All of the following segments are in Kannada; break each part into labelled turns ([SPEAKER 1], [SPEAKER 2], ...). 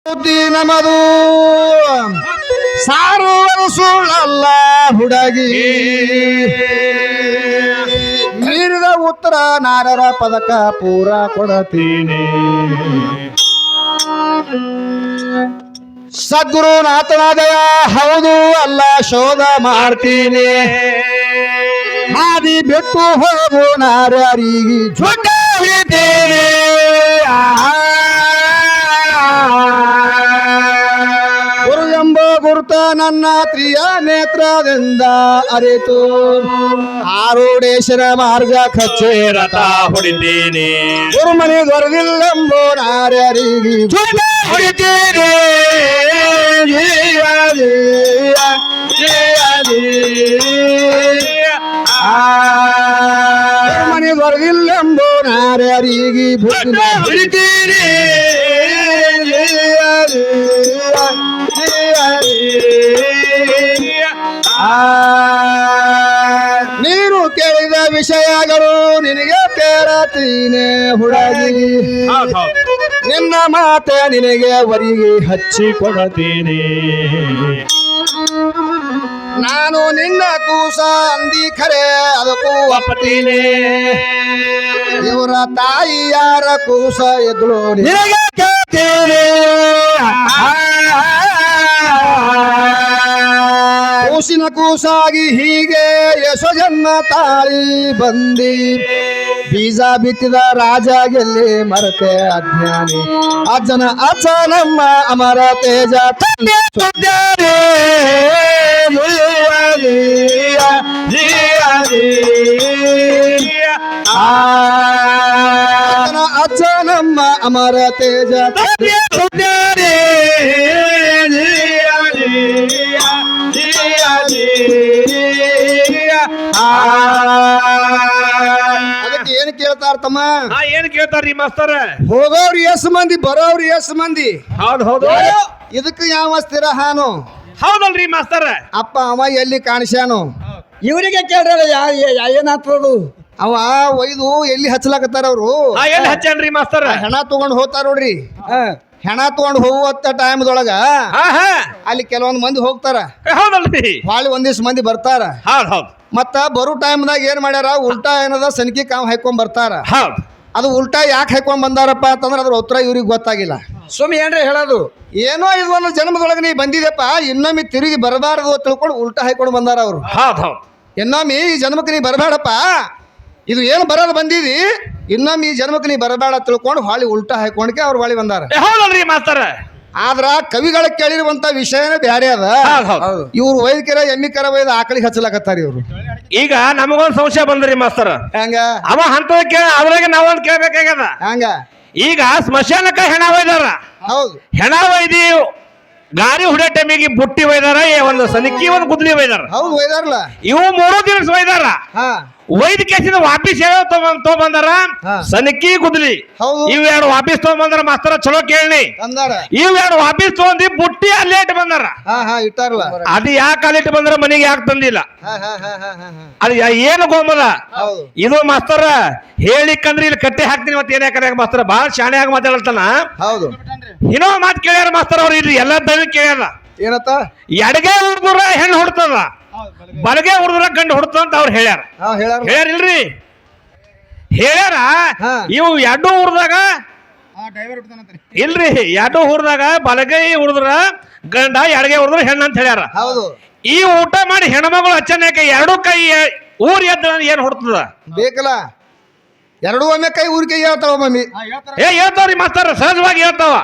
[SPEAKER 1] ಬುದ್ಧಿ ನಮದು ಸಾರುವುದು ಸುಳ್ಳಲ್ಲ ಹುಡುಗಿ ಮೀರಿದ ಉತ್ತರ ನಾರರ ಪದಕ ಪೂರ ಕೊಡತೀನಿ. ಸದ್ಗುರುನಾಥನಾದಯ ಹೌದು ಅಲ್ಲ ಶೋಧ ಮಾಡ್ತೀನಿ. ಹಾದಿ ಬಿಟ್ಟು ಹೋಗು ನಾರರಿಗೆ ಜೊಡ್ಡ ಹಿಡಿತೀನಿ. ಗುರು ಎಂಬ ಗುರುತ ನನ್ನ ತ್ರಿಯ ನೇತ್ರದಿಂದ ಅರಿತು ಆರುಡೇಶನ ಮಾರ್ಗ ಕಚ್ಚೇರತ
[SPEAKER 2] ಹೊಡಿತೀನಿ.
[SPEAKER 1] ಗುರುಮನೆ ದೊರೆದಿಲ್ಲೆಂಬೋ ನಾರ್ಯರಿಗೆ ಜೊಡ್ಡ ಹೊಡಿತೀನಿ. ಮನೆ ಬರದಿಲ್ಲೆಂಬೋ ನಾರ್ಯರಿಗೆ ಬುದ್ಧಿ ಹಿಡಿತೀರಿ. ನೀನು ಕೇಳಿದ ವಿಷಯಗಳು ನಿನಗೆ ಕೇಳತೀನಿ ಹುಡುಗಿ. ನಿನ್ನ ಮಾತೆ ನಿನಗೆ ವರಿಗೆ ಹಚ್ಚಿಕೊಡತೀನಿ. ನಾನು ನಿನ್ನ ಕೂಸ ಅಂದಿ ಖರೆ ಅದಕ್ಕೂ ಒಪ್ಪತೀನಿ. ಇವರ ತಾಯಿ ಯಾರ ಕೂಸ ಎದ್ಳು ನಿನಗೆ ಕೇಳ್ತೀನಿ. ಕೂಸಿನ ಕೂಸಾಗಿ ಹೀಗೆ ಯಶೋ ಜನ್ಮ ತಾಳಿ ಬಂದಿ. ಬೀಜ ಬಿತ್ತಿದ ರಾಜ ಗೆಲ್ಲಿ ಮರತೆ ಅಜ್ಞಾನಿ. ಅಜ್ಜನ ಅಜ್ಜ ನಮ್ಮ ಅಮರ ತೇಜ ತಂದೆ ಸುದ್ದಿ. ಅಜ್ಜ ನಮ್ಮ ಅಮರ ತೇಜ ತಂದೆ ಸುದ್ದಿ. ಅದಕ್ಕೆ ಏನ್ ಕೇಳ್ತಾರ ತಮ್ಮ?
[SPEAKER 2] ಏನ್ ಕೇಳ್ತಾರ್ರಿ ಮಾಸ್ತರ?
[SPEAKER 1] ಹೋಗೋವ್ರಿ ಎಸ್ ಮಂದಿ ಬರೋವ್ರಿ ಎಸ್ ಮಂದಿ.
[SPEAKER 2] ಹೌದ್ ಹೌದು.
[SPEAKER 1] ಇದಕ್ಕೆ ಯಾವ ಸ್ಥಿರ ಹಾನು?
[SPEAKER 2] ಹೌದಲ್ರಿ ಮಾಸ್ತರ.
[SPEAKER 1] ಅಪ್ಪ ಅವ ಎಲ್ಲಿ ಕಾಣಿಸ್ಯಾನು?
[SPEAKER 3] ಇವರಿಗೆ ಕೇಳ್ರಲ್ಲ ಏನಾಗ್ತದು?
[SPEAKER 1] ಅವ ಒಯ್ದು ಎಲ್ಲಿ ಹಚ್ಚಲಾಕತ್ತಾರ ಅವ್ರು?
[SPEAKER 2] ಎಲ್ಲಿ ಹಚ್ಚನ್ರಿ ಮಾಸ್ತರ?
[SPEAKER 1] ಹೆಣ ತಗೊಂಡ್ ಹೋಗ್ತಾರ ನೋಡ್ರಿ. ಹೆಣ ತಗೊಂಡ್ ಹೋಗುವತ್ತ ಟೈಮ್ದೊಳಗ ಅಲ್ಲಿ ಕೆಲವೊಂದ್ ಮಂದಿ ಹೋಗ್ತಾರ.
[SPEAKER 2] ಹೌದಲ್ರಿ.
[SPEAKER 1] ಹೊಳ್ಳಿ ಒಂದಿವ್ಸ ಮಂದಿ ಬರ್ತಾರ.
[SPEAKER 2] ಹೌದ್ ಹೌದ್.
[SPEAKER 1] ಮತ್ತ ಬರೋ ಟೈಮ್ದಾಗ ಏನ್ ಮಾಡ್ಯಾರ, ಉಲ್ಟಾ ಏನದ ಸನಿಕಿ ಕಾವ್ ಹಾಕೊಂಡ್ ಬರ್ತಾರ.
[SPEAKER 2] ಹೌದ್.
[SPEAKER 1] ಅದು ಉಲ್ಟಾ ಯಾಕೆ ಹಾಕೊಂಡ್ ಬಂದಾರಪ್ಪ ಅಂತಂದ್ರ ಅದ್ರ ಉತ್ತರ ಇವ್ರಿಗೆ ಗೊತ್ತಾಗಿಲ್ಲ.
[SPEAKER 3] ಸುಮ್ಮನೆ ಏನ್ರಿ ಹೇಳೋದು?
[SPEAKER 1] ಏನೋ ಇದು ಒಂದು ಜನ್ಮದೊಳಗೆ ನೀ ಬಂದಿದೆಪ್ಪ, ಇನ್ನೊಮ್ಮೆ ತಿರುಗಿ ಬರಬಾರದು ತಿಳ್ಕೊಂಡು ಉಲ್ಟಾ ಹಾಕೊಂಡು ಬಂದಾರ ಅವ್ರು.
[SPEAKER 2] ಹೌದ್ ಹೌದ್.
[SPEAKER 1] ಇನ್ನೊಮ್ಮೆ ಈ ಜನ್ಮಕ್ಕೆ ನೀ ಬರಬೇಡಪ್ಪ, ಇದು ಏನು ಬರೋದು ಬಂದಿದಿ, ಇನ್ನೊಮ್ಮೆ ಈ ಜನ್ಮಕ್ಕೆ ನೀ ಬರಬೇಡ ತಿಳ್ಕೊಂಡು ಹೊಳಿ ಉಲ್ಟಾ ಹಾಕೊಂಡ್ಕೆ ಅವ್ರು ಹೊಳಿ ಬಂದಾರ.
[SPEAKER 2] ಹೌದಲ್ರಿ ಮಾಸ್ತರ.
[SPEAKER 1] ಆದ್ರ ಕವಿಗಳ ಕೇಳಿರುವಂತ ವಿಷಯನೇ ಬ್ಯಾರೆ ಅದ. ಇವ್ರು ವೈದ್ಯಕರ ಎಮ್ಮಿಕರ ವೈದ್ಯ ಆಕಳಿಗೆ ಹಚ್ಚಲಾಕತ್ತಾರ ಇವ್ರು.
[SPEAKER 2] ಈಗ ನಮಗೊಂದ್ ಸಂಶಯ ಬಂದ್ರಿ ಮಾಸ್ತರ.
[SPEAKER 1] ಹೆಂಗ?
[SPEAKER 2] ಅವ ಹಂತದ ಅದ್ರಾಗ ನಾವೊಂದ್ ಕೇಳ್ಬೇಕಾಗ್ಯದ.
[SPEAKER 1] ಹಂಗ
[SPEAKER 2] ಈಗ ಸ್ಮಶಾನಕ್ಕ ಹೆಣ ಒಯ್ದಾರ.
[SPEAKER 1] ಹೌದು.
[SPEAKER 2] ಹೆಣ ಒಯ್ದಿ ಗಾರಿ ಹುಡ ಟೈಮಿಗೆ ಬುಟ್ಟಿ ಒಯ್ದಾರ, ಒಂದು ಸನಿಕಿ ಒಂದು ಗುದ್ಲಿ ಒಯ್ದಾರ.
[SPEAKER 1] ಹೌದು ಒಯ್ದಾರಲ್ಲ.
[SPEAKER 2] ಇವು 3 ದಿವಸ ಒಯ್ದಾರ. ವೈದ್ಯ ಕೇಸಿನ ವಾಪಸ್ ಯಾವ ತಗೊಂಬಂದಾರ? ಸನಿಕಿ ಗುದ್ಲಿ. ಇವ್ ಎರಡು ವಾಪಸ್ ತಗೊಂಬಂದಾರ ಮಾಸ್ತರ. ಚಲೋ ಕೇಳಿ. ಇವ್ ಎರಡು ವಾಪಸ್ ತಗೊಂಡಿ ಬುಟ್ಟಿ ಅಲ್ಲೇ ಇಟ್ಟು ಬಂದಾರ.
[SPEAKER 1] ಇಟ್ಟಾರಲ್ಲ.
[SPEAKER 2] ಅದು ಯಾಕೆ ಅಲ್ಲಿ ಇಟ್ಟು ಬಂದ್ರ ಮನೆಗೆ ಯಾಕೆ ತಂದಿಲ್ಲ? ಅದು ಏನು ಗೋಮದ ಇದು ಮಾಸ್ತರ? ಹೇಳಿಕಂದ್ರೆ ಇಲ್ಲಿ ಕಟ್ಟಿ ಹಾಕ್ತೀನಿ ಮತ್ತೆ ಏನ್ ಯಾಕಂದ್ರೆ ಮಾಸ್ತರ ಬಾಳ ಶಾಣೆ ಆಗಿ ಮಾತಾಡ್ತಾನ.
[SPEAKER 1] ಹೌದು.
[SPEAKER 2] ಇನ್ನೋ ಮಾತು ಕೇಳ್ಯಾರ ಮಾಸ್ತರ ಅವ್ರು. ಇಲ್ಲಿ ಎಲ್ಲಾ ದವಿ ಕೇಳ್ಯಾರ.
[SPEAKER 1] ಏನತ್ತ?
[SPEAKER 2] ಎಡಗೆ ಹುಡುದ್ರ ಹೆಣ್ಣು ಹುಡ್ತದ, ಬಲಗೆ ಹುಡುದ್ರ ಗಂಡು ಹುಡ್ತದ ಅಂತ ಅವ್ರು ಹೇಳ್ಯಾರ. ಹೇಳ್ಯಾರಿಲ್ರಿ? ಹೇಳ್ಯಾರ. ಇವು ಎರಡು ಹುಡ್ದಾಗ ಇಲ್ರಿ, ಎರಡು ಹುಡ್ದಾಗ ಬಲಗೈ ಹುಡುದ್ರ ಗಂಡ, ಎಡಗೆ ಹುಡುದ್ರ ಹೆಣ್ಣು ಅಂತ ಹೇಳ್ಯಾರ. ಈ ಊಟ ಮಾಡಿ ಹೆಣ್ಮಗಳು ಅಚ್ಚನಾಕ ಎರಡು ಕೈ ಊರ್ ಎದ್ದ ಏನ್ ಹುಡ್ತದ
[SPEAKER 1] ಬೇಕಲ್ಲ? ಎರಡು ಒಮ್ಮೆ ಕೈ ಊರಿಗೆ ಹೇಳ್ತಾವ ಮಮ್ಮಿ.
[SPEAKER 2] ಹೇಳ್ತಾವ್ರಿ ಮಾಸ್ತರ, ಸಹಜವಾಗಿ ಹೇಳ್ತಾವ.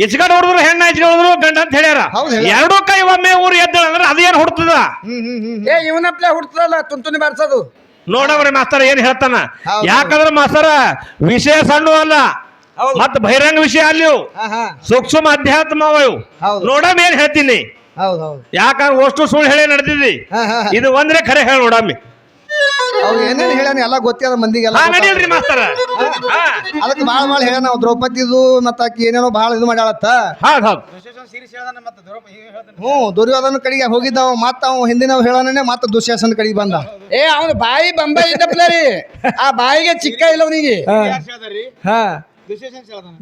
[SPEAKER 2] ಇಚ್ಕಡೆ ಹುಡುದ್ರು ಹೆಣ್ಣ, ಇಚ್ಕಡೆ ಹುಡುದ್ರು ಗಂಡ ಅಂತ ಹೇಳ್ಯಾರ. ಎರಡು ಕೈ ಒಮ್ಮೆ ಊರು ಎದ್ದ ಅಂದ್ರೆ ಅದೇನ್ ಹುಡ್ತದ?
[SPEAKER 3] ಇವನಪ್ಲೆ ಹುಡ್ತದಲ್ಲ ತುಂತುನಿ ಬಾರ್ಸೋದು.
[SPEAKER 2] ನೋಡವ್ರಿ ಮಾಸ್ತರ ಏನ್ ಹೇಳ್ತಾನ. ಯಾಕಂದ್ರ ಮಾಸ್ತರ ವಿಷಯ ಸಣ್ಣ ಅಲ್ಲ, ಮತ್ ಬಹಿರಂಗ ವಿಷಯ ಅಲ್ಲಿ ಸೂಕ್ಷ್ಮ ಅಧ್ಯಾತ್ಮ ಇವು. ನೋಡಮ್ ಏನ್ ಹೇಳ್ತೀನಿ. ಯಾಕಂದ್ರೆ ಅಷ್ಟು ಸುಳ್ಳು ಹೇಳಿ ನಡೆದಿದ್ದಿ. ಇದು ಒಂದ್ರೆ ಖರೆ ಹೇಳಿ ನೋಡಮ್ಮಿ.
[SPEAKER 1] ಏನೇನು ಹೇಳಾನ ಎಲ್ಲ ಗೊತ್ತದ ಮಂದಿಗೆಲ್ಲ.
[SPEAKER 2] ನಡಿಯಲ್ರಿ ಮಾಸ್ತರ.
[SPEAKER 1] ಅದಕ್ಕೆ ಭಾಳ ಹೇಳ ನಾವು ದ್ರೌಪದಿದು ಮತ್ತ ಆಕಿ ಏನೇನೋ ಭಾಳ ಇದು ಮಾಡ್ಯಾಳತ್ತ. ದುರ್ಯೋಧನ ಕಡೆಗೆ ಹೋಗಿದ್ದಾವ, ಮತ್ತ ಅವ್ ಹಿಂದಿನ ಹೇಳೋನೇ ಮತ್ತ ದುಶ್ಯಾಸನ ಕಡೆಗೆ ಬಂದ.
[SPEAKER 3] ಅವನು ಬಾಯಿ ಬಂಬಾಯಿ ಇದ್ದಪ್ಲ ರೀ, ಆ ಬಾಯಿಗೆ ಚಿಕ್ಕ ಇಲ್ಲ ಅವನಿಗೆ.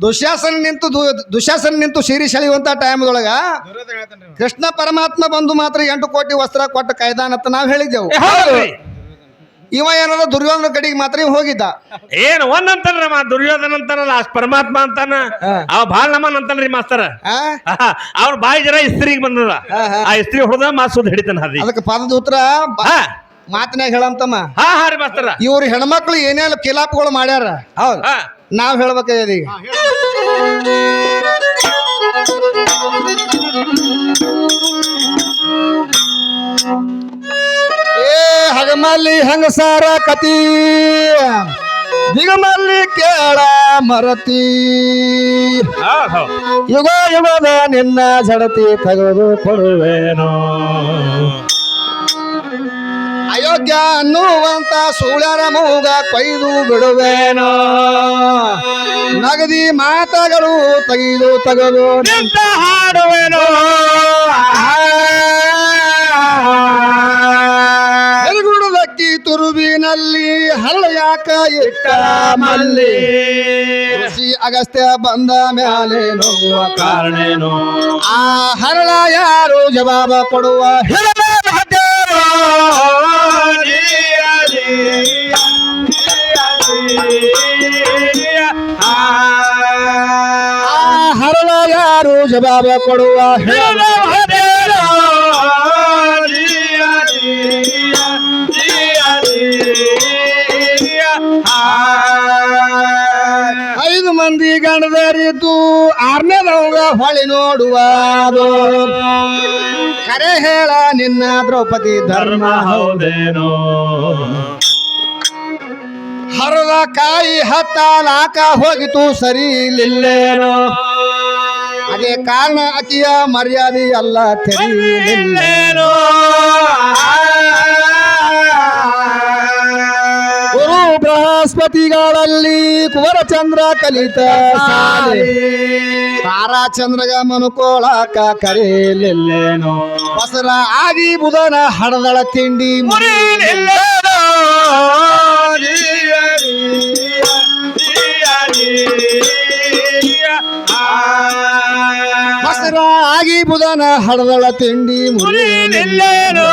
[SPEAKER 1] ದುಶ್ಯಾಸನ ನಿಂತು ಸೀರಿ ಸೆಳೆಯುವಂತ ಟೈಮ್ದೊಳಗ ಕೃಷ್ಣ ಪರಮಾತ್ಮ ಬಂದು ಮಾತ್ರ 8 ಕೋಟಿ ವಸ್ತ್ರ ಕೊಟ್ಟ ಕಾಯ್ದಾನಂತ ನಾವ್ ಹೇಳಿದ್ದೆವು. ಇವ ಏನಾರ ದುರ್ಯೋಧನ ಕಡೆಗೆ ಮಾತ್ರ ಇವ್ ಹೋಗಿದ್ದ.
[SPEAKER 2] ಏನ್ ಒಂದ್ ಅಂತಾರ ದುರ್ಯೋಧನ ಅಂತಾರಲ್ಲ ಅಷ್ಟ್ ಪರಮಾತ್ಮ ಅಂತಾನ ಅವ ಬಾಳ್ ನಮನ್ ಅಂತಾನ್ರಿ ಮಾಸ್ತರ. ಅವ್ರ ಬಾಯಿ ಜರ ಇಸ್ತ್ರಿಗೆ ಬಂದದ ಆ ಇಸ್ತ್ರಿ ಹೊಡೆದ ಮಾಸೂದ್ ಹಿಡಿತಾನ ಹದಿ.
[SPEAKER 1] ಅದಕ್ಕೆ ಪದದ ಉತ್ತರ ಮಾತಿನಾಗ ಹೇಳಂತಮ್ಮ.
[SPEAKER 2] ಹಾ ರೀ ಮಾಸ್ತರ.
[SPEAKER 1] ಇವ್ರ ಹೆಣ್ಮಕ್ಳು ಏನೇನು ಕಿಲಾಪಗಳು ಮಾಡ್ಯಾರ ಹೌದ್ ನಾವ್ ಹೇಳ್ಬೇಕಾಗ್ಯದ ಈಗ. ಹಗಮಲ್ಲಿ ಹಂಗಸಾರ ಕತಿ ದಿಗಮಲ್ಲಿ ಕೇಳ ಮರತಿ ಯುಗ ಯುಗದ ನಿನ್ನ ಜಡತಿ ತೆಗೆದು ಕೊಡುವೇನೋ ಅಯೋಗ್ಯ ಅನ್ನುವಂತ ಸುಳ್ಯರ ಮೂಗ ಕೊಯ್ದು ಬಿಡುವೇನೋ ನಗದಿ ಮಾತಗಳು ತೆಗೆದು
[SPEAKER 2] ನಿಂತ ಹಾಡುವೇನೋ
[SPEAKER 1] ಹೆರಗುಡದಕ್ಕಿ ತುರುವಿನಲ್ಲಿ ಹರಳ ಯಾಕ ಇಟ್ಟ ಮಲ್ಲಿ ಋಷಿ ಅಗಸ್ತ್ಯ ಬಂದ ಮ್ಯಾಲೆ ನೋಡುವ
[SPEAKER 2] ಕಾರಣೇನು
[SPEAKER 1] ಆ ಹರಳ ಯಾರು ಜವಾಬ ಕೊಡುವ ಹರಳ ಯಾರು ಜವಾಬ ಕೊಡುವ ಐದು ಮಂದಿ ಗಂಡದರಿದ್ದು 6ನೇದವಂಗ ಹೊಳಿ ನೋಡುವುದು ಕರೆ ಹೇಳ ನಿನ್ನ ದ್ರೌಪದಿ ಧರ್ಮ
[SPEAKER 2] ಹೌದೇನೋ
[SPEAKER 1] ಹರದ ಕಾಯಿ ಹತ್ತಾಲಾಕ ಹೋಗಿತು ಸರಿ ಇಲ್ಲೇನೋ ಅದೇ ಕಾರಣ ಅಕಿಯ ಮರ್ಯಾದೆ ಅಲ್ಲ ತೆರೀಲಿಲ್ಲೇನೋ ಗುರು ಬೃಹಸ್ಪತಿಗಳಲ್ಲಿ ಕುವರಚಂದ್ರ ಕಲಿತ ತಾರಾಚಂದ್ರಗ ಮನುಕೋಳಾಕ ಕರೆಯಲಿಲ್ಲೇನೋ ಬಸರ ಆದಿ ಬುಧನ ಹಡದಳ ತಿಂಡಿ
[SPEAKER 2] ಮುರಿಲಿಲ್ಲೇನೋ
[SPEAKER 1] ಬಸರ ಆಗಿ ಬುಧನ ಹಡದಳ ತಿಂಡಿ
[SPEAKER 2] ಮುರಿಲಿಲ್ಲೇನೋ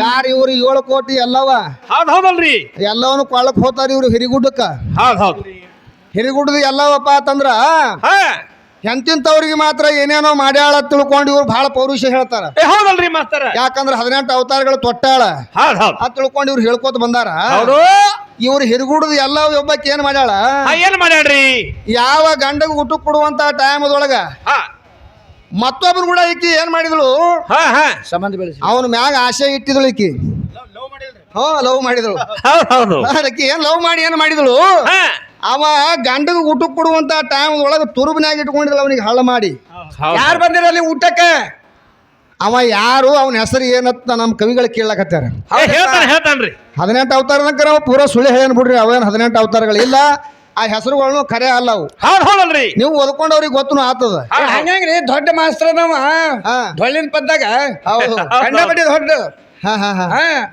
[SPEAKER 1] ಯಾರು ಇವ್ರು 7 ಕೋಟಿ ಎಲ್ಲವ
[SPEAKER 2] ಹೌದಲ್ರಿ
[SPEAKER 1] ಎಲ್ಲವನು ಕೊಳ್ಳಕ್ ಹೋತಾರ ಇವ್ರು ಹಿರಿಗುಡ್ಡಕ್ಕ.
[SPEAKER 2] ಹೌದು
[SPEAKER 1] ಹಿರಿಗುಡ್ಡದ ಎಲ್ಲವಪ್ಪ ಅಂತಂದ್ರ ಎಂತಿಂತವ್ರಿಗೆ ಮಾತ್ರ ಏನೇನೋ ಮಾಡ್ಯಾಳ ತಿಳ್ಕೊಂಡು ಇವ್ರು ಬಹಳ ಪೌರುಷ ಹೇಳ್ತಾರ.
[SPEAKER 2] ಹೌದಲ್ರಿ ಮಾಸ್ತರ.
[SPEAKER 1] ಯಾಕಂದ್ರ 18 ಅವತಾರಗಳು ತೊಟ್ಟಾಳ ಅದ್ ತಿಳ್ಕೊಂಡು ಇವ್ರು ಹೇಳ್ಕೊತ ಬಂದಾರ. ಇವ್ರು ಹಿರಿಗುಡ್ದ ಎಲ್ಲ ಒಬ್ಬಕ್ಕೆ ಏನ್ ಮಾಡ್ಯಾಳ
[SPEAKER 2] ಏನ್ ಮಾಡ್ಯಾಳ್ರಿ
[SPEAKER 1] ಯಾವ ಗಂಡಗ ಊಟ ಕೊಡುವಂತ ಟೈಮ್ದೊಳಗ ಮತ್ತೊಬ್ಬರು ಕೂಡ ಈಕಿ ಏನ್ ಮಾಡಿದಳು
[SPEAKER 3] ಸಂಬಂಧ ಬೆಳೆಸಿ
[SPEAKER 1] ಅವನ ಮ್ಯಾಗ ಆಸೆ ಇಟ್ಟಿದಳು ಈಕಿ. ಲವ್ ಮಾಡಿದಳು. ಅದಕ್ಕೆ ಏನ್ ಲವ್ ಮಾಡಿ ಏನ್ ಮಾಡಿದಳು ಅವ ಗಂಡಗ ಊಟ ಕೊಡುವಂತ ಟೈಮ್ ಒಳಗ ತುರುಬಿನಾಗ ಇಟ್ಕೊಂಡಿಲ್ಲ ಅವನಿಗೆ ಹಳ್ಳ ಮಾಡಿ.
[SPEAKER 3] ಯಾರು ಬಂದಿರಲ್ಲಿ ಊಟಕ್ಕೆ
[SPEAKER 1] ಅವ ಯಾರು ಅವನ ಹೆಸರು ಏನತ್ತ ನಮ್ಮ ಕವಿಗಳು ಕೇಳಕತ್ತಾರ.
[SPEAKER 2] ಹೇಳ್ತಾನ್ರಿ
[SPEAKER 1] 18 ಅವತಾರದಂಕ ನಾವು ಪೂರಾ ಸುಳ್ಳು ಹೇಳೇನ್ ಬಿಡ್ರಿ. ಅವೇನು 18 ಅವತಾರಗಳಿಲ್ಲ. ಆ ಹೆಸರುಗಳನ್ನು ಖರೆ ಅಲ್ಲ ಅವು.
[SPEAKER 2] ಹೌದಲ್ರಿ
[SPEAKER 1] ನೀವು ಓದ್ಕೊಂಡವ್ರಿಗೆ ಗೊತ್ತನು ಆತದ.
[SPEAKER 3] ಹಂಗ್ರಿ ದೊಡ್ಡ ಮಾಸ್ತರನವ ಡೊಳ್ಳಿನ ಪದ್ದಾಗ ಕಂಡಪಟ್ಟಿ ದೊಡ್ಡ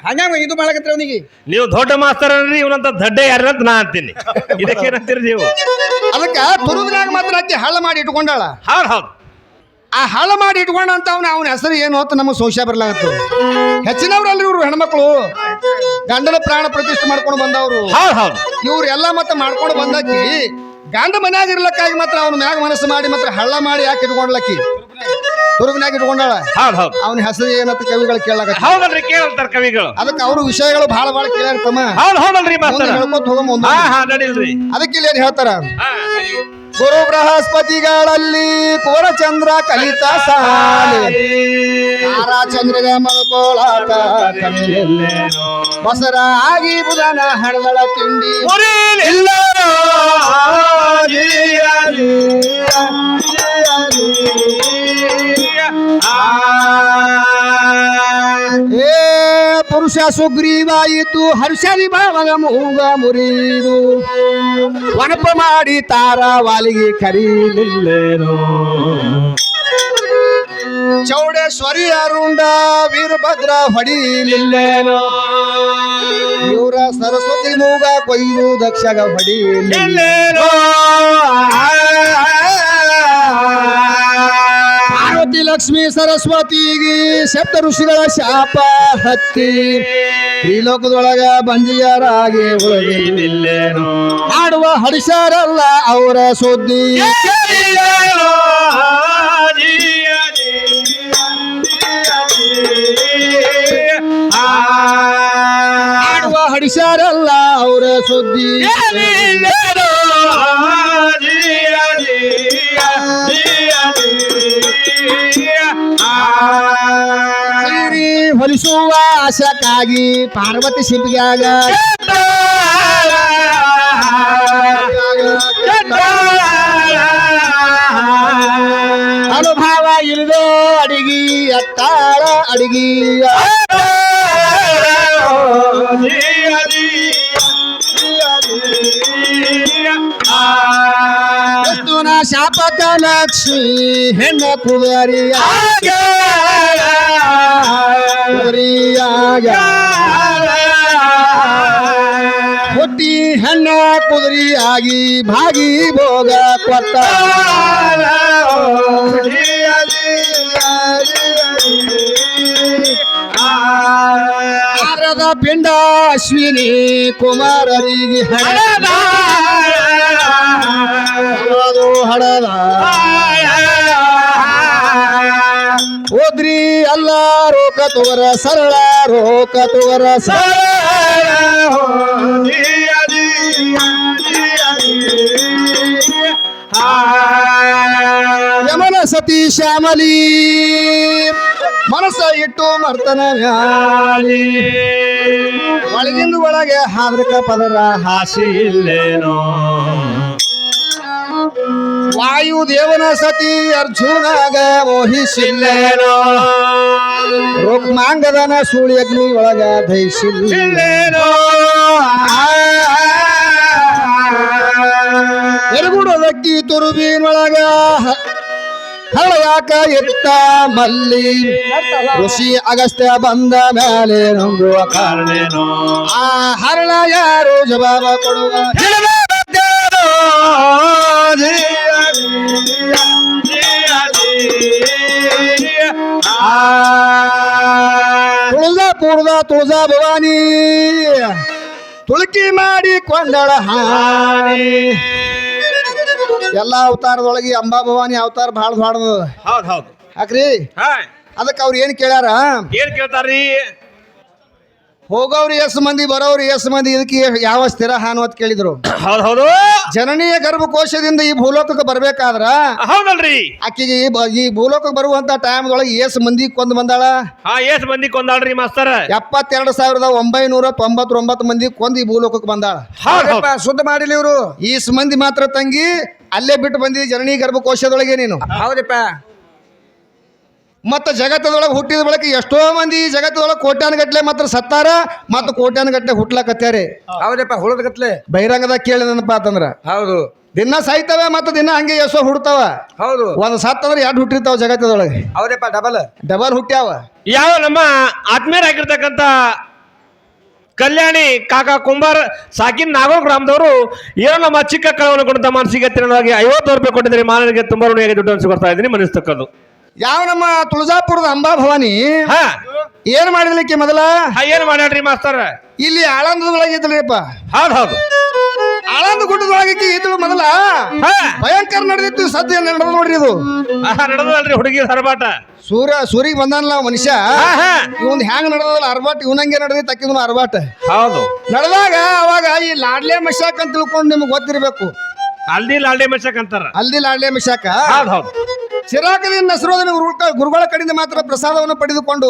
[SPEAKER 3] ಹಂಗ ಇದು ಮಾಡಕತ್ರಿ ಅವನಿಗೆ.
[SPEAKER 2] ನೀವು ದೊಡ್ಡ ಮಾಸ್ತರ್ ಅನ್ರಿ ಇವನಂತ ದಡ್ಡೆ ಯಾರಂತ ನಾ ಅಂತೀನಿ. ಇದಕ್ಕೇನಂತೀರಿ ನೀವು?
[SPEAKER 1] ಅದಕ್ಕ ತುರುವಿನಾಗ ಮಾತ್ರ ಅಕ್ಕಿ ಹಳ್ಳ ಮಾಡಿ ಇಟ್ಕೊಂಡಾಳ.
[SPEAKER 2] ಹೌದು
[SPEAKER 1] ಆ ಹಳ್ಳ ಮಾಡಿ ಇಟ್ಕೊಂಡಂತ ಅವನ ಹೆಸರು ಏನು ಅಂತ ನಮಗೆ ಸಂಶಯ ಬರ್ಲಾಗತ್ತ. ಹೆಚ್ಚಿನವ್ರಲ್ಲಿ ಇವ್ರು ಹೆಣ್ಮಕ್ಳು ಗಂಡನ ಪ್ರಾಣ ಪ್ರತಿಷ್ಠೆ ಮಾಡ್ಕೊಂಡು ಬಂದವರು. ಇವ್ರು ಎಲ್ಲ ಮತ್ತೆ ಮಾಡ್ಕೊಂಡು ಬಂದಾಕಿ ಗಂಡ ಮನ್ಯಾಗ ಇರ್ಲಕ್ಕಾಗಿ ಮಾತ್ರ ಅವನ ಮ್ಯಾಗ ಮನಸ್ಸು ಮಾಡಿ ಮಾತ್ರ ಹಳ್ಳ ಮಾಡಿ ಯಾಕೆ ಇಟ್ಕೊಂಡ್ಲಕ್ಕಿ ತುರುವಿನಾಗ ಇಟ್ಕೊಂಡಾಳ. ಅವನ ಹೆಸರು ಏನಂತ ಕವಿಗಳು
[SPEAKER 2] ಕೇಳಕತ್ತಾರೆ. ಕೇಳ್ತಾರ ಕವಿಗಳು.
[SPEAKER 1] ಅದಕ್ಕೆ ಅವ್ರ ವಿಷಯಗಳು ಬಹಳ ಬಹಳ ಕೇಳಿರ್ತಮ್ಮ. ಹೇಳ್ಕೊತ ಹೋಗಮ್ಮ. ಅದಕ್ಕೆ ಇಲ್ಲಿ ಏನ್ ಹೇಳ್ತಾರ ಗುರು ಬೃಹಸ್ಪತಿಗಳಲ್ಲಿ ಕುವರಚಂದ್ರ ಕಲಿತ ಸಾಲಿ ತಾರಾಚಂದ್ರಗ ಮಲ್ಕೋಳಾಕ ಬಸರ ಆಗಿ ಬುಧನ ಹಣದಳ ತಿಂಡಿ ಏ ಪುರುಷ ಸುಗ್ರೀವಾಯಿತು ಹರ್ಷರಿ ಭಾವಗ ಮೂಗ ಮುರಿದು ವನಪ ಮಾಡಿ ತಾರ ವಾಲಿಗೆ ಕರೀಲಿಲ್ಲೇನೋ ಚೌಡೇಶ್ವರಿ ಅರುಂಡ ವೀರಭದ್ರ ಹೊಡಿಲಿಲ್ಲೇನೋ ಇವರ ಸರಸ್ವತಿ ಮೂಗ ಕೊಯ್ದು ದಕ್ಷಗ ಹೊಡಿಲಿಲ್ಲೇನೋ ಪಾರ್ವತಿ ಲಕ್ಷ್ಮಿ ಸರಸ್ವತಿಗೆ ಸಪ್ತ ಋಷಿಗಳ ಶಾಪ ಹತ್ತಿ ತ್ರಿಲೋಕದೊಳಗ ಬಂಜಿಯರಾಗಿ ಉಳಿದಿಲ್ಲೇನೋ ಹಾಡುವ ಹಡಿಸಾರಲ್ಲ ಅವರ ಸುದ್ದಿ ಹಾಡುವ ಹಡಿಸಾರಲ್ಲ ಅವರ ಸುದ್ದಿ ಹೊಲಿಸುವ ಆಶಕ್ಕಾಗಿ ಪಾರ್ವತಿ ಶಿಲ್ಪಿಯಾಗ ಅನುಭವ ಇಳಿದೋ ಅಡಿಗಿ ಅತ್ತಾಳ ಅಡಿಗಿ ಶಾಪಕ ಲಕ್ಷ್ಮಿ ಹೆಣ್ಣ ಕುದರಿಯ ಹುಟ್ಟಿ ಹೆಣ್ಣ ಕುದುರಿಯಾಗಿ ಭಾಗಿ ಭೋಗ ಕೊಟ್ಟ ಆರದ ಪಿಂಡ ಅಶ್ವಿನಿ ಕುಮಾರರಿಗೆ ಹಡದ ಓದ್ರಿ ಅಲ್ಲ ರೋಕ ತೋರ ಸರಳ ರೋಕ ತೋರ ಯಮನ ಸತಿ ಶ್ಯಾಮಲಿ ಮನಸ್ಸ ಇಟ್ಟು ಮರ್ತನ ಮ್ಯಾಲಿ ಒಳಗಿಂದ ಒಳಗೆ ಹಾದ್ರಕ ಪದರ ಹಾಸಿ ಇಲ್ಲೇನೋ ವಾಯುದೇವನ ಸತಿ ಅರ್ಜುನಾಗ ಮೋಹಿಸಿಲ್ಲೇನೋ ರುಕ್ಮಾಂಗದನ ಸೂಳಿ ಅಗ್ನಿ ಒಳಗ ದಹಿಸಿಲ್ಲೇನೋ ಎರಗುಡದಕ್ಕಿ ತುರುಬಿನೊಳಗ ಹಳಯಾಕ ಎತ್ತ ಮಲ್ಲಿ ಋಷಿ ಅಗಸ್ತ್ಯ ಬಂದ ಮೇಲೆ ನಂಬುವ ಕಾರಣೇನೋ ಆ ಹರಳ ಯಾರು ಜವಾಬ ಕೊಡುವ ತುಳಜಾಪುರದ ತುಳಜಾ ಭವಾನಿ ತುಳುಕಿ ಮಾಡಿ ಕೊಂಡಳ ಹಾನಿ ಎಲ್ಲಾ ಅವತಾರದೊಳಗೆ ಅಂಬಾ ಭವಾನಿ ಅವತಾರ ಬಹಳ ಹಾಡ್ದ
[SPEAKER 2] ಹೌದ್ ಹೌದು
[SPEAKER 1] ಯಾಕ್ರಿ ಅದಕ್ಕೆ ಅವ್ರು ಏನ್ ಕೇಳ್ಯಾರ
[SPEAKER 2] ಏನ್ ಕೇಳ್ತಾರ್ರಿ
[SPEAKER 1] ಹೋಗೋರು ಎಸ್ ಮಂದಿ ಬರೋರು ಎಸ್ ಮಂದಿ ಇದಕ್ಕೆ ಯಾವ ಸ್ಥಿರ ಹಾನು ಅಂತ ಕೇಳಿದ್ರು
[SPEAKER 2] ಹೌದ್ ಹೌದು
[SPEAKER 1] ಜನನೀಯ ಗರ್ಭಕೋಶದಿಂದ ಈ ಭೂಲೋಕಕ್ಕೆ ಬರ್ಬೇಕಾದ್ರ
[SPEAKER 2] ಹೌದಲ್ರಿ
[SPEAKER 1] ಆಕಿಗೆ ಈ ಭೂಲೋಕಕ್ಕೆ ಬರುವಂತ ಟೈಮ್ದೊಳಗೆ ಎಸ್ ಮಂದಿ ಕೊಂದ್ ಬಂದಾಳ
[SPEAKER 2] ಎಷ್ಟ್ ಮಂದಿ ಕೊಂದಾಳ್ರಿ ಮಾಸ್ತರ
[SPEAKER 1] 72,999 ಮಂದಿ ಕೊಂದ್ ಈ ಭೂಲೋಕಕ್ಕೆ ಬಂದಾಳ
[SPEAKER 3] ಶುದ್ಧ ಮಾಡಿಲ್ಲ ಇವ್ರು
[SPEAKER 1] ಈಸ್ ಮಂದಿ ಮಾತ್ರ ತಂಗಿ ಅಲ್ಲೇ ಬಿಟ್ಟು ಬಂದಿ ಜನನೀಯ ಗರ್ಭಕೋಶದೊಳಗೆ ನೀನು
[SPEAKER 3] ಹೌದಪ್ಪ
[SPEAKER 1] ಮತ್ತ ಜಗತ್ತದೊಳಗೆ ಹುಟ್ಟಿದ ಬಳಕ ಎಷ್ಟೋ ಮಂದಿ ಜಗತ್ತದೊಳಗೆ ಕೋಟ್ಯಾನಗಟ್ಲೆ ಮಾತ್ರ ಸತ್ತಾರ ಮತ್ತು ಕೋಟ್ಯಾನಗಟ್ಲೆ ಹುಟ್ಲಾಕತ್ಯಾರೆ
[SPEAKER 3] ಹೌದಪ್ಪ ಹುಳದಗತ್ಲೆ
[SPEAKER 1] ಬಹಿರಂಗದಾಗ ಕೇಳಿದನಪ್ಪ ಅಂತಂದ್ರ
[SPEAKER 3] ಹೌದು
[SPEAKER 1] ದಿನ ಸಾಯ್ತವೆ ಮತ್ತು ದಿನ ಹಂಗೆ ಎಷ್ಟೋ ಹುಡ್ತಾವ
[SPEAKER 3] ಹೌದು
[SPEAKER 1] ಒಂದ್ ಸತ್ತಂದ್ರೆ 2 ಹುಟ್ಟಿರ್ತಾವ ಜಗತ್ತದೊಳಗೆ
[SPEAKER 3] ಹೌದಪ್ಪ ಡಬಲ್
[SPEAKER 1] ಹುಟ್ಟ್ಯಾವ
[SPEAKER 2] ಯಾವ ನಮ್ಮ ಆತ್ಮೀಯರಾಗಿರ್ತಕ್ಕಂಥ ಕಲ್ಯಾಣಿ ಕಾಕಾ ಕುಂಬಾರ್ ಸಾಕಿನ್ ನಾಗೋಲ್ ಗ್ರಾಮದವರು ಏನೋ ನಮ್ಮ ಚಿಕ್ಕ ಕಳವನ್ನು ಕೊಡುತ್ತ ಮನಸ್ಸಿಗೆ ತಿನ್ನೋದಾಗಿ 50 ರೂಪಾಯಿ ಕೊಟ್ಟಿದ್ದಾರೆ ಮಾನವರಿಗೆ ತುಂಬಾ ಋಣಿಯಾಗಿ ದುಡ್ಡು ಅನ್ಸ್ಕೊಡ್ತಾ ಇದ್ದೀನಿ ಮನಸ್ತಕ್ಕದು
[SPEAKER 1] ಯಾವ ನಮ್ಮ ತುಳಜಾಪುರದ ಅಂಬಾ ಭವಾನಿ ಏನ್ ಮಾಡಿದ್ಲಿಕ್ಕೆ ಮೊದಲ
[SPEAKER 2] ಏನ್ ಮಾಡ್ಯಾಡ್ರಿ ಮಾಸ್ತರ
[SPEAKER 1] ಇಲ್ಲಿ ಆಳಂದದೊಳಗೆ ಇದ್ದಳಿಯಪ್ಪ
[SPEAKER 2] ಹೌದ್ ಹೌದು
[SPEAKER 1] ಆಳಂದ ಗುಡ್ಡದೊಳಗೆ ಇದ್ದಳು ಮೊದಲ ಭಯಂಕರ ನಡೆದಿತ್ತು ಸದ್ಯ ನಡೆದ ನೋಡ್ರಿ ಇದು
[SPEAKER 2] ನಡೆದಲ್ರಿ ಹುಡುಗಿ ಹರಬಾಟ
[SPEAKER 1] ಸೂರಿಗೆ ಬಂದಾನಲ್ಲ ಮನುಷ್ಯ ಇವನ್ ಹ್ಯಾಂಗ ನಡೆದಲ್ಲ ಅರ್ಬಾಟ್ ಇವನಂಗೆ ನಡೆದಿತ್ತು ಅಕ್ಕಿದ್ನು ಅರ್ಬಾಟ್
[SPEAKER 2] ಹೌದು
[SPEAKER 1] ನಡೆದಾಗ ಅವಾಗ ಈ ಲಾಡ್ಲೆ ಮಶಾಕ್ ಅಂತ ತಿಳ್ಕೊಂಡು ನಿಮ್ಗೆ ಗೊತ್ತಿರ್ಬೇಕು
[SPEAKER 2] ಅಲ್ದಿ ಲಾಲ್ಡೆ ಮಶಾಕ್ ಅಂತಾರ
[SPEAKER 1] ಅಲ್ದಿ ಲಾಡ್ಲೆ ಮಶಾಕ
[SPEAKER 2] ಹೌದು
[SPEAKER 1] ಚಿರಾಕದಿಂದ ನಸರೋದನ ಗುರುಗಳ ಕಡೆಯಿಂದ ಮಾತ್ರ ಪ್ರಸಾದವನ್ನು ಪಡೆದುಕೊಂಡು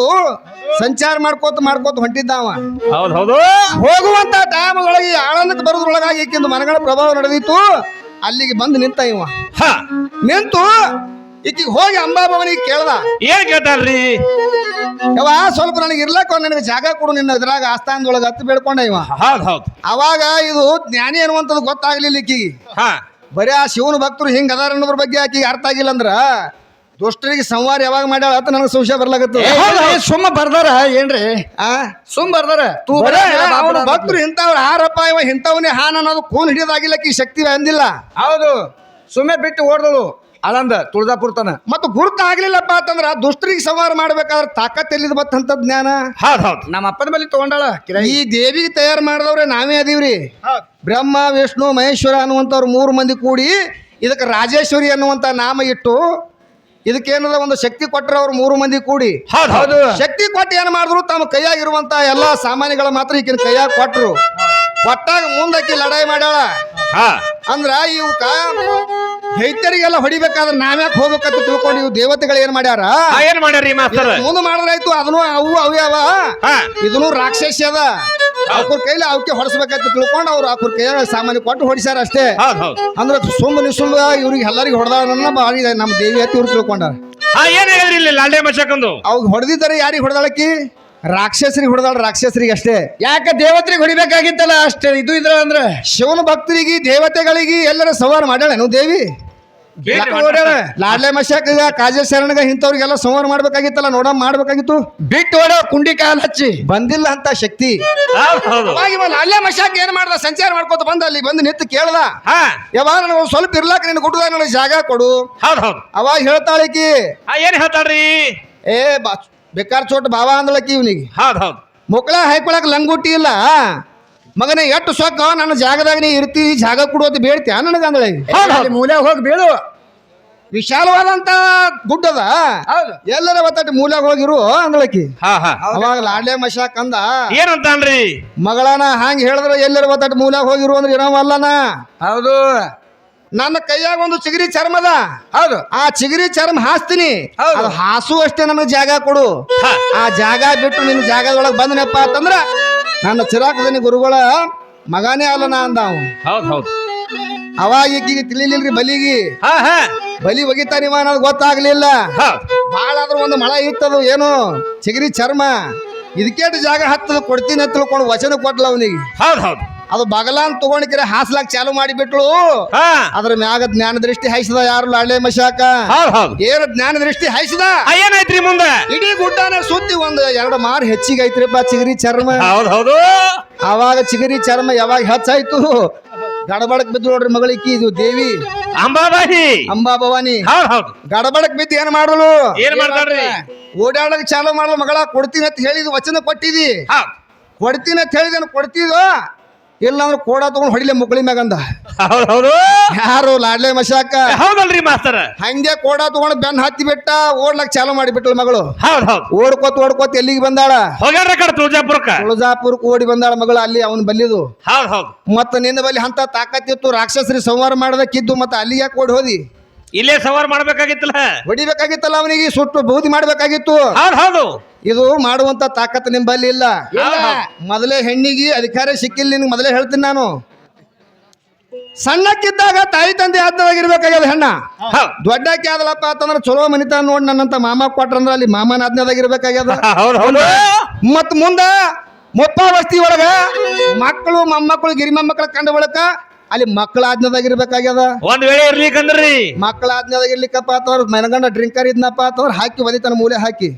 [SPEAKER 1] ಸಂಚಾರ ಮಾಡ್ಕೋತ ಹೊಂಟಿದ್ದಾವ
[SPEAKER 2] ಹೌದು ಹೌದು
[SPEAKER 1] ಹೋಗುವಂತ ಟೈಮ್ ಒಳಗೆ ಆಳಂದಕ್ಕೆ ಬರೋದ್ರೊಳಗಾಗಿ ಈಕಿಂದು ಮನಗಳ ಪ್ರಭಾವ ನಡೆದಿತ್ತು ಅಲ್ಲಿಗೆ ಬಂದು ನಿಂತ ಇವ ನಿಂತು ಈಕಿಗೆ ಹೋಗಿ ಅಂಬಾಭವನಿಗೆ ಕೇಳ್ದ
[SPEAKER 2] ಏನ್ ಕೇಳ್ತಾರ್ರಿ
[SPEAKER 1] ಯವ ಸ್ವಲ್ಪ ನನಗೆ ಇರ್ಲಕ್ಕ ನನಗೆ ಜಾಗ ಕೊಡು ನಿನ್ನ ಇದ್ರಾಗ ಆಸ್ಥಾನದೊಳಗೆ ಹತ್ತು ಬೇಡ್ಕೊಂಡ ಇವ
[SPEAKER 2] ಹೌದು
[SPEAKER 1] ಅವಾಗ ಇದು ಜ್ಞಾನಿ ಅನ್ನುವಂಥದ್ದು ಗೊತ್ತಾಗ್ಲಿಲ್ಲ ಈಕಿಗೆ ಬರೀ ಆ ಶಿವನ ಭಕ್ತರು ಹಿಂಗ ಅದಾರ ಅನ್ನೋದ್ರ ಬಗ್ಗೆ ಆಕಿಗೆ ಅರ್ಥ ಆಗಿಲ್ಲ ಅಂದ್ರ ದುಷ್ಟರಿಗೆ ಸಂವಾರ ಯಾವಾಗ ಮಾಡ್ಯಾಳ ಅಂತ ನನಗೆ ಸಂಶಯ ಬರ್ಲಾಗತ್ತು
[SPEAKER 3] ಸುಮ್ಮ ಬರ್ದಾರ ಏನ್ರಿ ಸುಮ್ ಬರ್ದಾರ ತೂ
[SPEAKER 1] ಭಕ್ತರು ಇಂಥವ್ರು ಹಾರಪ್ಪ ಇವ ಇಂಥವನೇ ಹಾನ್ ಅನ್ನೋದು ಕೂನ್ ಹಿಡಿಯೋದಾಗಿಲ್ಲಕ್ಕೆ ಈ ಶಕ್ತಿ ಅಂದಿಲ್ಲ.
[SPEAKER 3] ಹೌದು ಸುಮ್ಮನೆ ಬಿಟ್ಟು ಓಡ್ದಳು ಆಳಂದ ತುಳಜಾಪುರ ತನ.
[SPEAKER 1] ಮತ್ತು ಗುರುತು ಆಗ್ಲಿಲ್ಲಪ್ಪ ಅಂತಂದ್ರ ದುಷ್ಟರಿಗೆ ಸಂವಾರ ಮಾಡ್ಬೇಕಾದ್ರೆ ತಾಕತ್ ಎಲ್ಲಿದ್ ಬತ್ತಂತ ಜ್ಞಾನ
[SPEAKER 2] ಹೌದು
[SPEAKER 3] ನಮ್ಮ ಅಪ್ಪನ ಬಳಿ ತಗೊಂಡಾಳ
[SPEAKER 1] ಈ ದೇವಿಗೆ ತಯಾರು ಮಾಡಿದವ್ರೆ ನಾವೇ ಅದೀವ್ರಿ. ಬ್ರಹ್ಮ ವಿಷ್ಣು ಮಹೇಶ್ವರ ಅನ್ನುವಂಥವ್ರು 3 ಮಂದಿ ಕೂಡಿ ಇದಕ್ಕೆ ರಾಜೇಶ್ವರಿ ಅನ್ನುವಂತ ನಾಮ ಇಟ್ಟು ಇದಕ್ಕೇನದ ಒಂದು ಶಕ್ತಿ ಕೊಟ್ಟರು ಅವ್ರು 3 ಮಂದಿ ಕೂಡಿ.
[SPEAKER 2] ಹೌದು
[SPEAKER 1] ಶಕ್ತಿ ಕೊಟ್ಟು ಏನ್ ಮಾಡಿದ್ರು ತಮ್ಮ ಕೈಯಾಗಿರುವಂತ ಎಲ್ಲಾ ಸಾಮಾನ್ಯಗಳ ಮಾತ್ರ ಈಕಿನ ಕೈಯಾಗ ಕೊಟ್ರು. ಕೊಟ್ಟಾಗ ಮುಂದಕ್ಕೆ ಲಡಾಯಿ ಮಾಡ್ಯಾಳ. ಅಂದ್ರ ಇವಕ್ಕ ದೈತ್ಯರಿಗೆಲ್ಲ ಹೊಡಿಬೇಕಾದ್ರೆ ನಾವ್ಯಾಕೆ ಹೋಗ್ಬೇಕಂತ ತಿಳ್ಕೊಂಡು ಇವ್ ದೇವತೆಗಳು ಏನ್ ಮಾಡ್ಯಾರ
[SPEAKER 2] ಏನ್ ಮಾಡ್ಯಾರಿ ಮಾಸ್ತರ್
[SPEAKER 1] ಮುಂದೆ ಮಾಡಿದ್ರಾಯ್ತು ಅದನ್ನು ಅವು ಅವ್ಯಾವ ಇದನ್ನು ರಾಕ್ಷಸಿ ಅದ ಅವ್ರ ಕೈಲಿ ಅವಕ್ಕೆ ಹೊಡಿಸ್ಬೇಕಂತ ತಿಳ್ಕೊಂಡು ಅವ್ರು ಅವ್ರ ಕೈಯಾಗ ಸಾಮಾನ್ಯ ಕೊಟ್ಟು ಹೊಡಿಸ್ಯಾರ ಅಷ್ಟೇ. ಅಂದ್ರೆ ಸುಮ್ಮ ನಿಸುಮ್ಮ ಇವ್ರಿಗೆ ಎಲ್ಲರಿಗೆ ಹೊಡೆದ ಬಾರಿ ನಮ್ಮ ದೇವಿ ಹತ್ತಿ ಇವ್ರು ತಿಳ್ಕೊಂಡಾರ.
[SPEAKER 2] ಏನ್ ಹೇಳಿದ್ರಿ ಇಲ್ಲಿ ಲಾಲ್ಡೆ ಮಶಾಕಂದು
[SPEAKER 1] ಅವ್ ಹೊಡೆದಿದ್ದಾರೆ ಯಾರಿಗೆ ಹೊಡೆದಾಳಕಿ ರಾಕ್ಷಸರಿಗೆ ಹೊಡೆದಾಳ ರಾಕ್ಷಸರಿಗೆ ಅಷ್ಟೇ.
[SPEAKER 3] ಯಾಕ ದೇವತ್ರಿಗೆ ಹೊಡಿಬೇಕಾಗಿತ್ತಲ್ಲ ಅಷ್ಟೇ ಇದು ಇದ್ರ ಅಂದ್ರ
[SPEAKER 1] ಶಿವನ ಭಕ್ತರಿಗೆ ದೇವತೆಗಳಿಗೆ ಎಲ್ಲರ ಸಂವಾರ ಮಾಡ್ಯಾಳೇನು ದೇವಿ? ಲಾಡ್ಲೆ ಮಶಾಕ ಕಾಜೆ ಶರಣಗ ಇಂಥವ್ರಿಗೆಲ್ಲ ಸಂವಾರ ಮಾಡ್ಬೇಕಾಗಿತ್ತಲ್ಲ ನೋಡ ಮಾಡ್ಬೇಕಾಗಿತ್ತು.
[SPEAKER 3] ಬಿಟ್ಟು ಓಡೋ ಕುಂಡಿ ಕಾಲ್ ಹಚ್ಚಿ
[SPEAKER 1] ಬಂದಿಲ್ಲ ಅಂತ ಶಕ್ತಿ. ಲಾಡ್ಲೆ ಮಶಾಕ್ ಏನ್ ಮಾಡ್ದ ಸಂಚಾರ ಮಾಡ್ಕೋತ ಬಂದ ಅಲ್ಲಿ ಬಂದು ನಿಂತು ಕೇಳ್ದ ಯಾವಾಗ ನನಗೆ ಸ್ವಲ್ಪ ಇರ್ಲಾಕ ನಿನ್ ಗುಡ್ಡದಾಗ ನನಗೆ ಜಾಗ ಕೊಡು. ಅವಾಗ ಹೇಳ್ತಾಳಿಕಿ
[SPEAKER 2] ಏನ್ ಹೇಳ್ತಾಳ್ರಿ
[SPEAKER 1] ಏ ಬೇಕಾರ್ ಚೋಟ್ ಬಾವ ಅಂದಳಕಿ ಇವನಿಗೆ ಮುಕ್ಳ ಹಾಯ್ಕೊಳಕ್ ಲಂಗುಟ್ಟಿ ಇಲ್ಲ ಮಗನೇ ಎಷ್ಟು ಸೊಕ್ಕ ನನ್ನ ಜಾಗದಾಗ ನೀ ಇರ್ತೀವಿ ಜಾಗ ಕೊಡೋದು ಬೇಡ್ತೀಯ ನನಗ ಅಂದಳ.
[SPEAKER 3] ಮೂಲೆ ಹೋಗಿ ಬೀಳು
[SPEAKER 1] ವಿಶಾಲವಾದಂತ ಗುಡ್ಡದ ಎಲ್ಲರ ಒತ್ತಟ್ಟು ಮೂಲ್ಯಾಗ ಹೋಗಿರು ಅಂದಳಕಿ. ಅವಾಗ ಲಾಡ್ಲೆ ಮಶಾಕ್ ಅಂದ
[SPEAKER 2] ಏನಂತಾನ್ರಿ
[SPEAKER 1] ಮಗಳನ ಹಾಂಗ್ ಹೇಳಿದ್ರ ಎಲ್ಲರ ಒತ್ತಟ್ಟು ಮೂಲ್ಯಾಗ ಹೋಗಿರು ಅಂದ್ರೆ ಏನವಲ್ಲನ.
[SPEAKER 3] ಹೌದು
[SPEAKER 1] ನನ್ನ ಕೈಯಾಗ ಒಂದು ಚಿಗರಿ ಚರ್ಮದ
[SPEAKER 3] ಹೌದು
[SPEAKER 1] ಆ ಚಿಗರಿ ಚರ್ಮ ಹಾಸ್ತೀನಿ ಅದು ಹಾಸು ಅಷ್ಟೇ ನನಗೆ ಜಾಗ ಕೊಡು. ಆ ಜಾಗ ಬಿಟ್ಟು ನಿನ್ನ ಜಾಗದೊಳಗೆ ಬಂದನಪ್ಪ ಅಂತಂದ್ರ ನನ್ನ ಚಿರಾಕದನಿ ಗುರುಗಳ ಮಗನೇ ಅಲ್ಲನ ಅಂದ ಅವ. ಅವಾಗ ಈಗಿಗೆ ತಿಳಿಲಿಲ್ರಿ ಬಲಿಗಿ ಬಲಿ ಒಗಿತಾನಿವ ಅನ್ನೋದು ಗೊತ್ತಾಗ್ಲಿಲ್ಲ. ಭಾಳ ಆದ್ರೂ ಒಂದು ಮಳ ಇತ್ತದು ಏನು ಚಿಗರಿ ಚರ್ಮ ಇದಕ್ಕೇಟು ಜಾಗ ಹತ್ತದ ಕೊಡ್ತೀನಿ ಅಂತ ತಿಳ್ಕೊಂಡು ವಚನ ಕೊಟ್ಲ ಅವನಿಗೆ. ಅದು ಬಗಲಾನ್ ತಗೊಂಡಿದ್ರೆ ಹಾಸ್ಲಾಕ್ ಚಾಲು ಮಾಡಿಬಿಟ್ಲು. ಅದ್ರ ಮ್ಯಾಗ ಜ್ಞಾನ ದೃಷ್ಟಿ ಹಾಯಿಸಿದ ಯಾರು ಲಾಡ್ಲೆ ಮಶಾಕ ಏನು ಜ್ಞಾನ ದೃಷ್ಟಿ ಹಾಯಿಸಿದ
[SPEAKER 2] ಏನಾಯ್ತ್ರಿ ಮುಂದೆ
[SPEAKER 1] ಇಡೀ ಗುಡ್ಡನ ಸುತ್ತಿ ಒಂದು 2 ಮಾರು ಹೆಚ್ಚಿಗೆ ಐತ್ರಿಪ್ಪ ಚಿಗರಿ ಚರ್ಮ. ಅವಾಗ ಚಿಗರಿ ಚರ್ಮ ಯಾವಾಗ ಹೆಚ್ಚಾಯ್ತು ಗಡಬಡಕ್ ಬಿದ್ದು ನೋಡ್ರಿ ಮಗಳಿಕಿ ಇದು ದೇವಿ ಅಂಬಾ ಭವಾನಿ ಗಡಬಡಕ್ ಬಿದ್ದು ಏನ್ ಮಾಡಲು ಓಡಾಡಕ್ ಚಾಲು ಮಾಡಲು ಮಗಳ ಕೊಡ್ತೀನಿ ಅಂತ ಹೇಳಿದ್ ವಚನ ಕೊಟ್ಟಿದಿ ಕೊಡ್ತೀನಿ ಅಂತ ಹೇಳಿದ ಕೊಡ್ತಿದೋ ಇಲ್ಲ ಅಂದ್ರೆ ಕೋಡ ತಗೊಂಡ್ ಹೊಡಿಲೆ ಮುಕ್ಳಿ ಮ್ಯಾಗಂದ ಯಾರು ಲಾಡ್ಲೆ ಮಶಾಕ
[SPEAKER 2] ಹೌದಲ್ರಿ ಮಾಸ್ತರ
[SPEAKER 1] ಹಂಗೆ ಕೋಡ ತಗೊಂಡ್ ಬೆನ್ ಹತ್ತಿ ಬಿಟ್ಟ ಓಡ್ಲಕ್ ಚಾಲು ಮಾಡಿಬಿಟ್ಲ ಮಗಳು. ಓಡ್ಕೋತ ಎಲ್ಲಿಗೆ ಬಂದಾಳ ತುಳಜಾಪುರಕ್ಕೆ ಓಡಿ ಬಂದಾಳ ಮಗಳು. ಅಲ್ಲಿ ಅವನ್ ಬಲ್ಲಿದು ಮತ್ತ ನಿನ್ನ ಬಲ್ಲಿ ಅಂತ ತಾಕತ್ತಿತ್ತು ರಾಕ್ಷಸರಿ ಸಂವಾರ ಮಾಡದಕ್ಕಿದ್ದು ಮತ್ತ ಅಲ್ಲಿ ಯಾಕೆ ಓಡಿ ಹೋದಿ?
[SPEAKER 2] ಇಲ್ಲೇ ಸಂವಾರ ಮಾಡ್ಬೇಕಾಗಿತ್ತಲ್ಲ
[SPEAKER 1] ಹೊಡಿಬೇಕಾಗಿತ್ತಲ್ಲ ಅವನಿಗೆ ಸುಟ್ಟು ಬೂದಿ ಮಾಡ್ಬೇಕಾಗಿತ್ತು. ಇದು ಮಾಡುವಂತ ತಾಕತ್ ನಿಂಬಲ್ಲಿ ಇಲ್ಲ. ಮೊದಲೇ ಹೆಣ್ಣಿಗೆ ಅಧಿಕಾರ ಸಿಕ್ಕಿಲ್ಲ ನಿನ್ಗೆ ಮೊದಲೇ ಹೇಳ್ತೀನಿ ನಾನು. ಸಣ್ಣಕ್ಕಿದ್ದಾಗ ತಾಯಿ ತಂದೆ ಆಜ್ಞಾದಾಗಿರ್ಬೇಕಾಗ್ಯದ ಹೆಣ್ಣ. ದೊಡ್ಡಕ್ಕೆ ಆದಲಪ್ಪ ಅಂತಂದ್ರೆ ಚಲೋ ಮನಿತ ನೋಡಿ ನನ್ನಂತ ಮಾಮ ಕೊಟ್ರಂದ್ರ ಅಲ್ಲಿ ಮಾಮನ ಆಜ್ಞಾದಾಗಿರ್ಬೇಕಾಗ್ಯದ. ಮತ್ ಮುಂದ ಮುಪ್ಪಾವಸ್ತಿ ಒಳಗ ಮಕ್ಕಳು ಮೊಮ್ಮಕ್ಕಳು ಗಿರಿ ಮೊಮ್ಮಕ್ಕಳ ಕಂಡ ಬಳಕ ಅಲ್ಲಿ ಮಕ್ಕಳ ಆಜ್ಞಾದಾಗಿರ್ಬೇಕಾಗ್ಯದ.
[SPEAKER 2] ಒಂದ್ ವೇಳೆ ಇರ್ಲಿಕ್ಕಂದ್ರಿ
[SPEAKER 1] ಮಕ್ಕಳ ಆಜ್ಞಾದಾಗಿರ್ಲಿಕ್ಕಪ್ಪ ಅಂತವ್ರ ಮನಗಂಡ ಡ್ರಿಂಕರ್ ಇದ್ನಪ್ಪ ಅಂತಂದ್ರ ಹಾಕಿ ಒದಿತಾನ ಮೂಲೆ ಹಾಕಿ.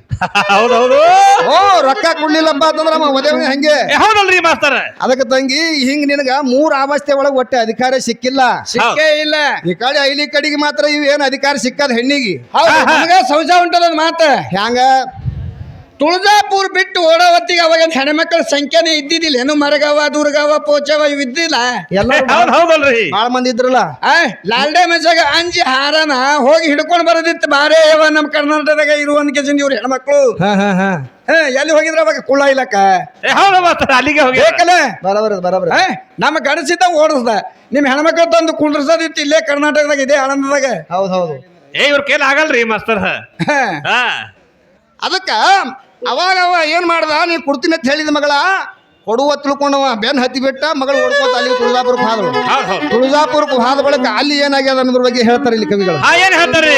[SPEAKER 1] ಓ ರೊಕ್ಕ ಕೊಡ್ಲಿಲ್ಲಪ್ಪ ಅಂತಂದ್ರ ಒದೇವನಿ ಹಂಗೆ.
[SPEAKER 2] ಹೌದಲ್ರಿ ಮಾಸ್ತರ
[SPEAKER 1] ಅದಕ್ಕೆ ತಂಗಿ ಹಿಂಗ್ ನಿನಗ 3 ಅವಸ್ಥೆ ಒಳಗ ಒಟ್ಟೆ ಅಧಿಕಾರ ಸಿಕ್ಕಿಲ್ಲ.
[SPEAKER 3] ಸಿಕ್ಕೇ ಇಲ್ಲ.
[SPEAKER 1] ಈ ಕಡೆ ಐಲಿ ಕಡೆಗೆ ಮಾತ್ರ ಇವ್ ಏನ್ ಅಧಿಕಾರ ಸಿಕ್ಕದ ಹೆಣ್ಣಿಗೆ.
[SPEAKER 3] ಸೌಜ ಉಂಟದ ಮಾತ
[SPEAKER 1] ಹ್ಯಾಂಗ
[SPEAKER 3] ತುಳಜಾಪುರ್ ಬಿಟ್ಟು ಓಡೋ ಹೊತ್ತಿಗೆ ಅವಾಗ ಹೆಣ್ಮಕ್ಳ ಸಂಖ್ಯೆನೇ ಇದ್ದಿದ್ದಿಲ್ಲ ಏನು ಮರಗಾವ ದುರ್ಗಾವ ಪೋಚವ ಇವ್ ಇದ್ದಿಲ್ಲ.
[SPEAKER 1] ಬಾಳ ಮಂದಿ ಇದ್ರಲ್ಲ.
[SPEAKER 3] ಲಾಲ್ಡೆ ಮಜಾಗ ಅಂಜಿ ಹಾರನ ಹೋಗಿ ಹಿಡ್ಕೊಂಡ್ ಬರೋದಿತ್ತು ಬಾರೇ ಯವ ನಮ್ ಕರ್ನಾಟಕದಾಗ ಇರುವಂತ ಕೆಜನ್ ಇವ್ರು ಹೆಣ್ಮಕ್ಳು ಎಲ್ಲಿ ಹೋಗಿದ್ರ ಅವಾಗ ಕುಳ್ಳ ಇಲ್ಲಕ್ಕ
[SPEAKER 2] ಅಲ್ಲಿಗೆ
[SPEAKER 3] ಬರಬರ ನಮ್ಮ ಗಣಸಿತ ಓಡಿಸ್ದ ನಿಮ್ ಹೆಣ್ಮಕ್ಳು ತಂದು ಕುಂಡ್ರಸದಿತ್ತು ಇಲ್ಲೇ ಕರ್ನಾಟಕದಾಗ ಇದೆ ಆನಂದದಾಗ.
[SPEAKER 1] ಹೌದೌದು
[SPEAKER 2] ಇವ್ರ ಕೇಳ ಆಗಲ್ರಿ ಮಾಸ್ತರ್.
[SPEAKER 1] ಅದಕ್ಕ ಅವಾಗ ಅವ ಏನ್ ಮಾಡ್ದ ನೀ ಕೊಡ್ತೀನಿ ಅಂತ ಹೇಳಿದ ಮಗಳ ಕೊಡುವ ತಿಳ್ಕೊಂಡವ ಬೆನ್ ಹತ್ತಿ ಬಿಟ್ಟ ಮಗಳು ಓಡ್ಕೋತ ಅಲ್ಲಿ ತುಳಜಾಪುರಕ್ಕೆ ಹಾದಳು. ತುಳಜಾಪುರಕ್ಕೆ ಹಾದ ಬಳಿಕ ಅಲ್ಲಿ ಏನಾಗ್ಯದ ಅನ್ನೋದ್ರ ಬಗ್ಗೆ ಹೇಳ್ತಾರೆ ಇಲ್ಲಿ ಕವಿಗಳು.
[SPEAKER 2] ಏನ್ ಹೇಳ್ತಾರೆ?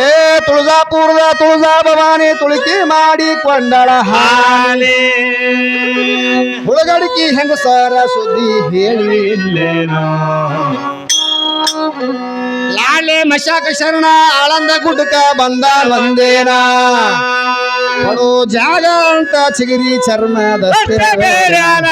[SPEAKER 1] ಏ ತುಳಜಾಪುರದ ತುಳಜಾ ಭವಾನಿ ತುಳುಕಿ ಮಾಡಿಕೊಂಡಳ ಹಾಲಿ ಹುಳಗಡಿಕಿ ಹೆಂಗಸರ ಸುದ್ದಿ ಹೇಳಿ ಲಾಲೆ ಮಶಾಕ ಶರಣ ಆಳಂದ ಗುಡ್ಡಕ ಬಂದ ಒಂದೇನ ಕೊಡು ಜಾಗ ಅಂತ ಚಿಗಿರಿ ಚರ್ಮದ
[SPEAKER 2] ಬೇರ್ಯಾನ.